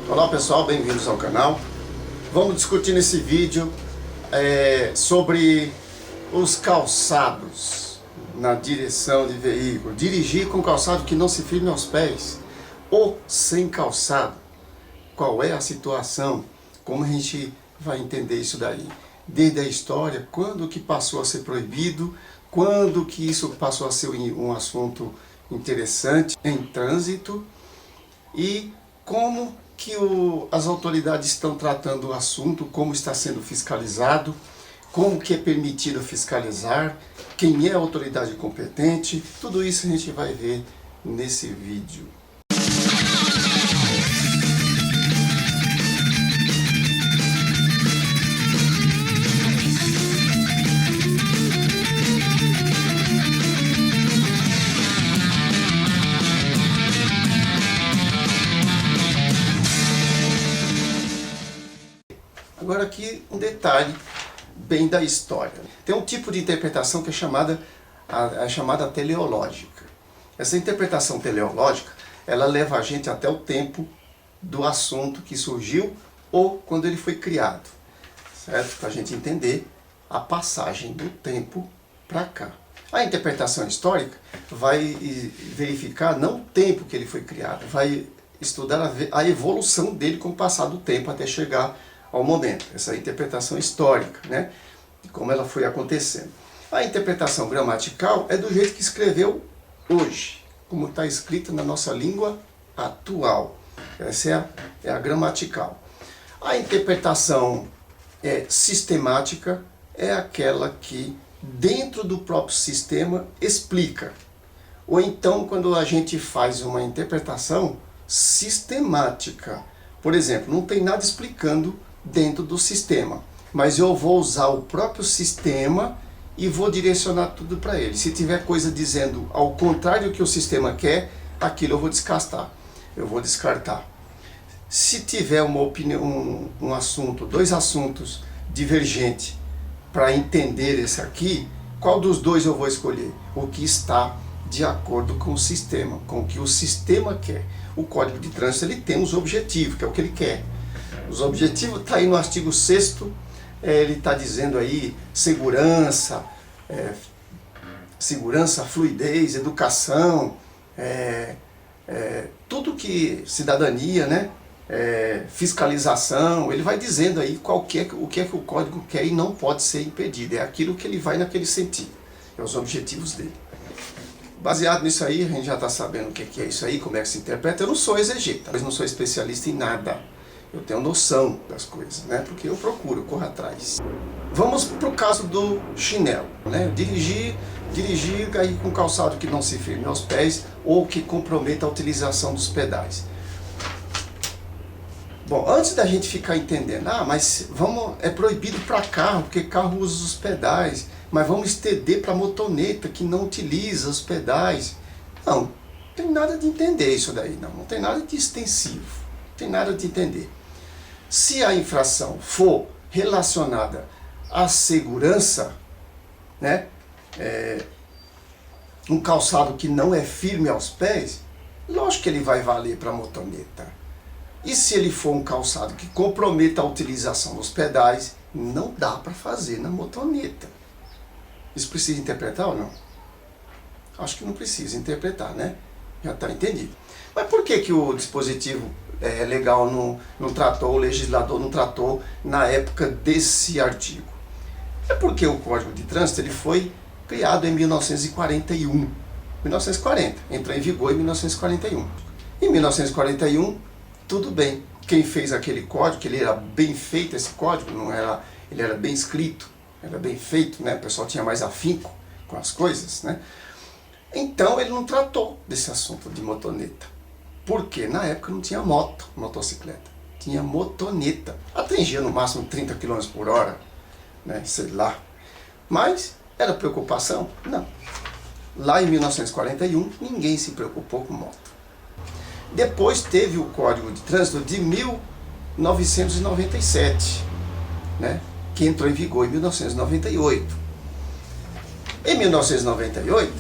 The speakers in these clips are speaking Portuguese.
Olá pessoal, bem-vindos ao canal. Vamos discutir nesse vídeo sobre os calçados na direção de veículo. Dirigir com calçado que não se firme aos pés ou sem calçado. Qual é a situação? Como a gente vai entender isso daí? Desde a história, quando que passou a ser proibido, quando que isso passou a ser um assunto interessante em trânsito e como que as autoridades estão tratando o assunto, como está sendo fiscalizado, como que é permitido fiscalizar, quem é a autoridade competente, tudo isso a gente vai ver nesse vídeo. Agora aqui um detalhe bem da história. Tem um tipo de interpretação que é chamada teleológica. Essa interpretação teleológica, ela leva a gente até o tempo do assunto que surgiu ou quando ele foi criado, certo? Para a gente entender a passagem do tempo para cá. A interpretação histórica vai verificar não o tempo que ele foi criado, vai estudar a evolução dele com o passar do tempo até chegar ao momento, essa interpretação histórica, né? De como ela foi acontecendo. A interpretação gramatical é do jeito que escreveu hoje, como está escrita na nossa língua atual. Essa é a gramatical. A interpretação sistemática é aquela que, dentro do próprio sistema, explica. Ou então, quando a gente faz uma interpretação sistemática, por exemplo, não tem nada explicando dentro do sistema, mas eu vou usar o próprio sistema e vou direcionar tudo para ele. Se tiver coisa dizendo ao contrário do que o sistema quer, aquilo eu vou descartar. Se tiver uma opinião, um assunto, dois assuntos divergentes para entender esse aqui, qual dos dois eu vou escolher? O que está de acordo com o sistema, com o que o sistema quer. O Código de Trânsito ele tem os objetivos, que é o que ele quer. Os objetivos está aí no artigo 6º, ele está dizendo aí segurança, fluidez, educação, tudo que cidadania, né? Fiscalização, ele vai dizendo aí o que é que o código quer e não pode ser impedido, é aquilo que ele vai naquele sentido, é os objetivos dele. Baseado nisso aí, a gente já está sabendo o que é isso aí, como é que se interpreta. Eu não sou exegeta, mas não sou especialista em nada. Eu tenho noção das coisas, né? Porque eu procuro, eu corro atrás. Vamos para o caso do chinelo, né? Dirigir aí com calçado que não se firme aos pés ou que comprometa a utilização dos pedais. Bom, antes da gente ficar entendendo, mas é proibido para carro, porque carro usa os pedais, mas vamos estender para motoneta que não utiliza os pedais. Não tem nada de entender isso daí, não tem nada de extensivo, não tem nada de entender. Se a infração for relacionada à segurança, né, um calçado que não é firme aos pés, lógico que ele vai valer para a motoneta. E se ele for um calçado que comprometa a utilização dos pedais, não dá para fazer na motoneta. Isso precisa interpretar ou não? Acho que não precisa interpretar, né? Já está entendido. Mas por que o dispositivo legal não tratou, o legislador não tratou na época desse artigo? É porque o Código de Trânsito ele foi criado em 1941. 1940, entrou em vigor em 1941. Em 1941, tudo bem. Quem fez aquele código, que ele era bem feito, esse código, ele era bem escrito, era bem feito, né? O pessoal tinha mais afinco com as coisas, né? Então ele não tratou desse assunto de motoneta. Porque na época não tinha motocicleta, tinha motoneta. Atingia no máximo 30 km por hora, né? Sei lá. Mas era preocupação? Não. Lá em 1941 ninguém se preocupou com moto. Depois teve o Código de Trânsito de 1997, né? Que entrou em vigor em 1998. Em 1998,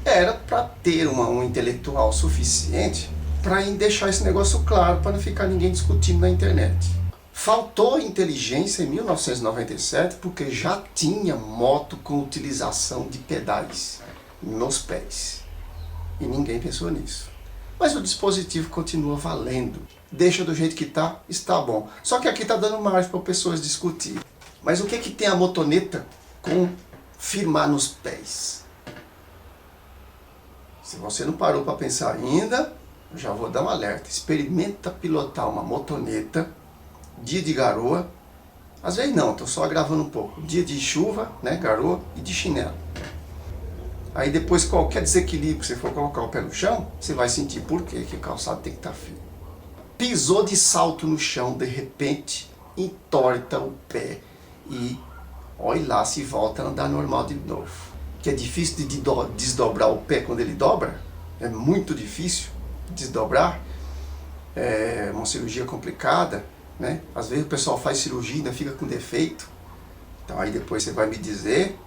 era para ter um intelectual suficiente para deixar esse negócio claro, para não ficar ninguém discutindo na internet. Faltou inteligência em 1997 porque já tinha moto com utilização de pedais nos pés. E ninguém pensou nisso. Mas o dispositivo continua valendo. Deixa do jeito que está bom. Só que aqui está dando margem para pessoas discutir. Mas o que tem a motoneta com firmar nos pés? Se você não parou para pensar ainda, eu já vou dar um alerta. Experimenta pilotar uma motoneta, dia de garoa. Às vezes não, estou só gravando um pouco. Dia de chuva, né, garoa e de chinelo. Aí depois qualquer desequilíbrio que você for colocar o pé no chão, você vai sentir por quê que o calçado tem que estar firme. Pisou de salto no chão, de repente, entorta o pé e olha lá se volta a andar normal de novo. Que é difícil de desdobrar o pé quando ele dobra, é muito difícil desdobrar, é uma cirurgia complicada, né? Às vezes o pessoal faz cirurgia e ainda fica com defeito, então aí depois você vai me dizer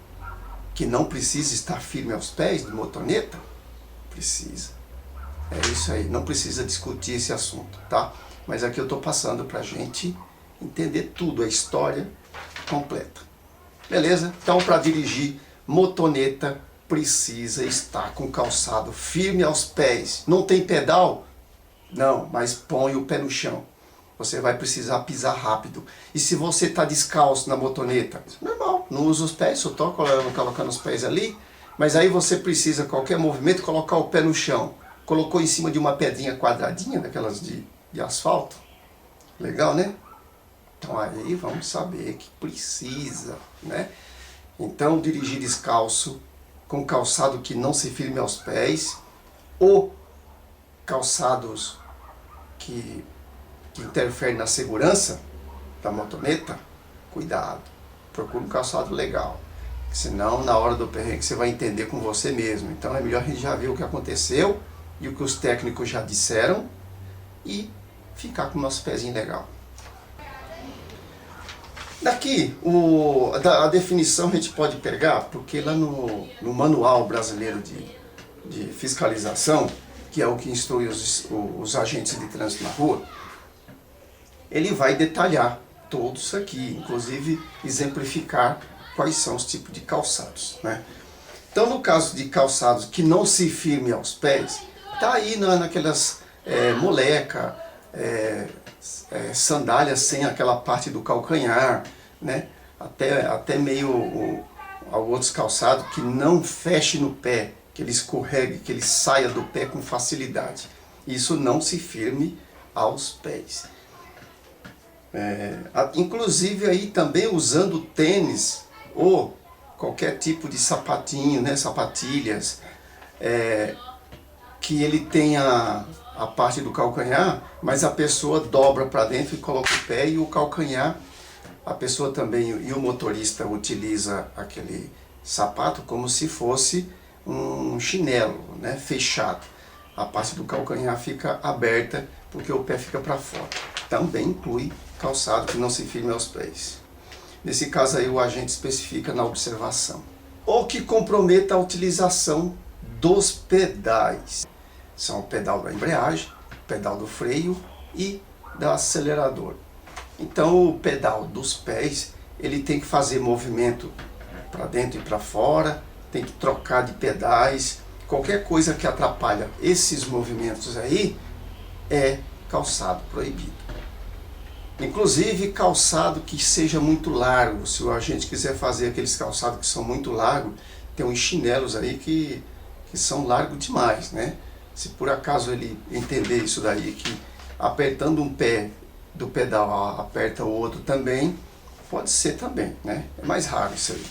que não precisa estar firme aos pés de motoneta? Precisa. É isso aí, não precisa discutir esse assunto, tá? Mas aqui eu estou passando para a gente entender tudo, a história completa. Beleza? Então, para dirigir motoneta, precisa estar com calçado firme aos pés. Não tem pedal? Não, mas põe o pé no chão. Você vai precisar pisar rápido. E se você está descalço na motoneta? Normal, não usa os pés, só estou colocando os pés ali. Mas aí você precisa, qualquer movimento, colocar o pé no chão. Colocou em cima de uma pedrinha quadradinha, daquelas de asfalto. Legal, né? Então aí vamos saber que precisa, né? Então dirigir descalço, com calçado que não se firme aos pés, ou calçados que interfere na segurança da motoneta, cuidado, procure um calçado legal, senão na hora do perrengue você vai entender com você mesmo. Então é melhor a gente já ver o que aconteceu e o que os técnicos já disseram e ficar com o nosso pezinho legal. Daqui, a definição a gente pode pegar, porque lá no Manual Brasileiro de Fiscalização, que é o que instrui os agentes de trânsito na rua, ele vai detalhar tudo isso aqui, inclusive exemplificar quais são os tipos de calçados, né? Então, no caso de calçados que não se firme aos pés, tá aí naquelas moleca, sandálias sem aquela parte do calcanhar, né? Até meio outros calçados que não feche no pé, que ele escorregue, que ele saia do pé com facilidade. Isso não se firme aos pés. Inclusive aí também usando tênis ou qualquer tipo de sapatinho, né, sapatilhas, que ele tenha a parte do calcanhar, mas a pessoa dobra para dentro e coloca o pé, e o calcanhar, a pessoa também, e o motorista utiliza aquele sapato como se fosse um chinelo, né, fechado. A parte do calcanhar fica aberta porque o pé fica para fora. Também inclui calçado que não se firme aos pés. Nesse caso aí o agente especifica na observação. Ou que comprometa a utilização dos pedais. São o pedal da embreagem, o pedal do freio e do acelerador. Então o pedal dos pés, ele tem que fazer movimento para dentro e para fora, tem que trocar de pedais. Qualquer coisa que atrapalha esses movimentos aí é calçado proibido. Inclusive calçado que seja muito largo. Se o agente quiser fazer aqueles calçados que são muito largos, tem uns chinelos aí que são largos demais, né? Se por acaso ele entender isso daí, que apertando um pé do pedal aperta o outro também, pode ser também, né? É mais raro isso aí,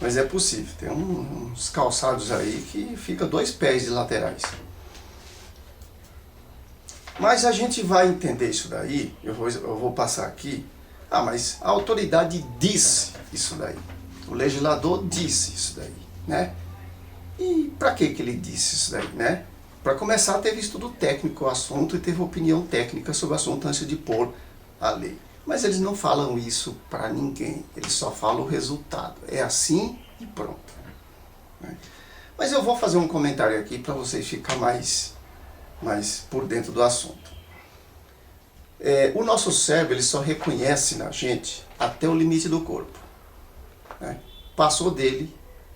mas é possível. Tem uns calçados aí que fica 2 pés de laterais. Mas a gente vai entender isso daí, eu vou passar aqui. Mas a autoridade disse isso daí, o legislador disse isso daí, né? E para que ele disse isso daí, né? Para começar, teve estudo técnico o assunto e teve opinião técnica sobre o assunto antes de pôr a lei. Mas eles não falam isso para ninguém, eles só falam o resultado. É assim e pronto. Mas eu vou fazer um comentário aqui para vocês ficarem mais mais por dentro do assunto. O nosso cérebro ele só reconhece na gente até o limite do corpo, né? Passou dele,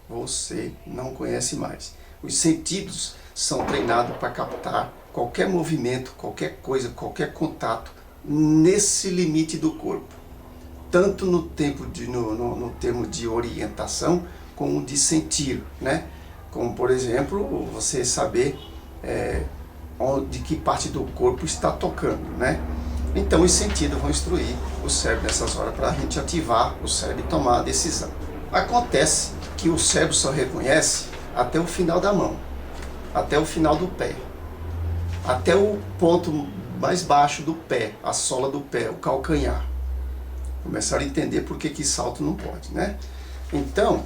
você não conhece mais. Os sentidos são treinados para captar qualquer movimento, qualquer coisa, qualquer contato nesse limite do corpo. Tanto no termo de orientação, como de sentir, né? Como, por exemplo, você saber de que parte do corpo está tocando, né? Então, os sentidos vão instruir o cérebro nessas horas para a gente ativar o cérebro e tomar a decisão. Acontece que o cérebro só reconhece até o final da mão, até o final do pé, até o ponto mais baixo do pé, a sola do pé, o calcanhar. Começaram a entender por que salto não pode, né? Então,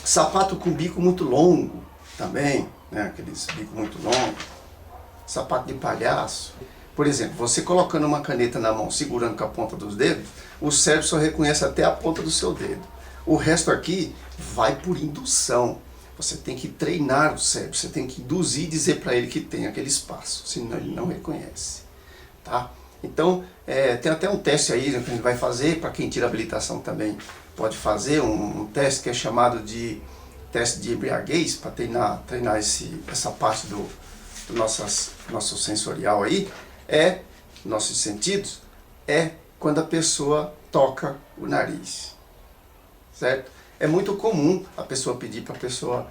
sapato com bico muito longo também, né? Aqueles bico muito longo, sapato de palhaço. Por exemplo, você colocando uma caneta na mão, segurando com a ponta dos dedos, o cérebro só reconhece até a ponta do seu dedo. O resto aqui vai por indução. Você tem que treinar o cérebro, você tem que induzir e dizer para ele que tem aquele espaço, senão ele não reconhece, tá? Então, tem até um teste aí que a gente vai fazer, para quem tira habilitação também pode fazer, um teste que é chamado de teste de embriaguez, para treinar essa parte do nosso sensorial aí, nossos sentidos, quando a pessoa toca o nariz, certo? É muito comum a pessoa pedir para a pessoa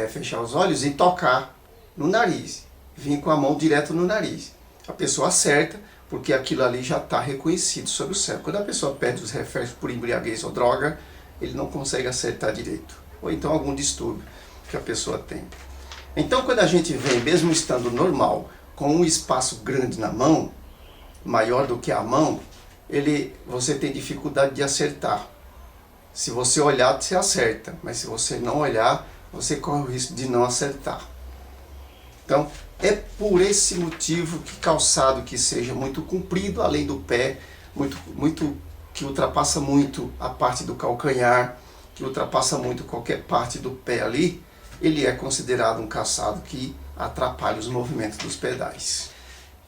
fechar os olhos e tocar no nariz, vir com a mão direto no nariz. A pessoa acerta, porque aquilo ali já está reconhecido sobre o cérebro. Quando a pessoa perde os reflexos por embriaguez ou droga, ele não consegue acertar direito. Ou então algum distúrbio que a pessoa tem. Então, quando a gente vem, mesmo estando normal, com um espaço grande na mão, maior do que a mão, você tem dificuldade de acertar. Se você olhar, você acerta, mas se você não olhar, você corre o risco de não acertar. Então, é por esse motivo que calçado que seja muito comprido, além do pé, que ultrapassa muito a parte do calcanhar, que ultrapassa muito qualquer parte do pé ali, ele é considerado um calçado que atrapalha os movimentos dos pedais.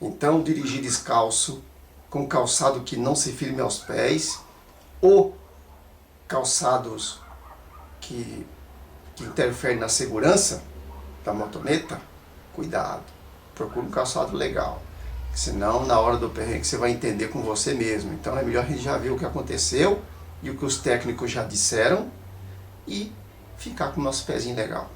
Então, dirigir descalço, com calçado que não se firme aos pés, ou calçados que interferem na segurança da motoneta, cuidado, procure um calçado legal, senão na hora do perrengue você vai entender com você mesmo. Então é melhor a gente já ver o que aconteceu e o que os técnicos já disseram e ficar com o nosso pezinho legal.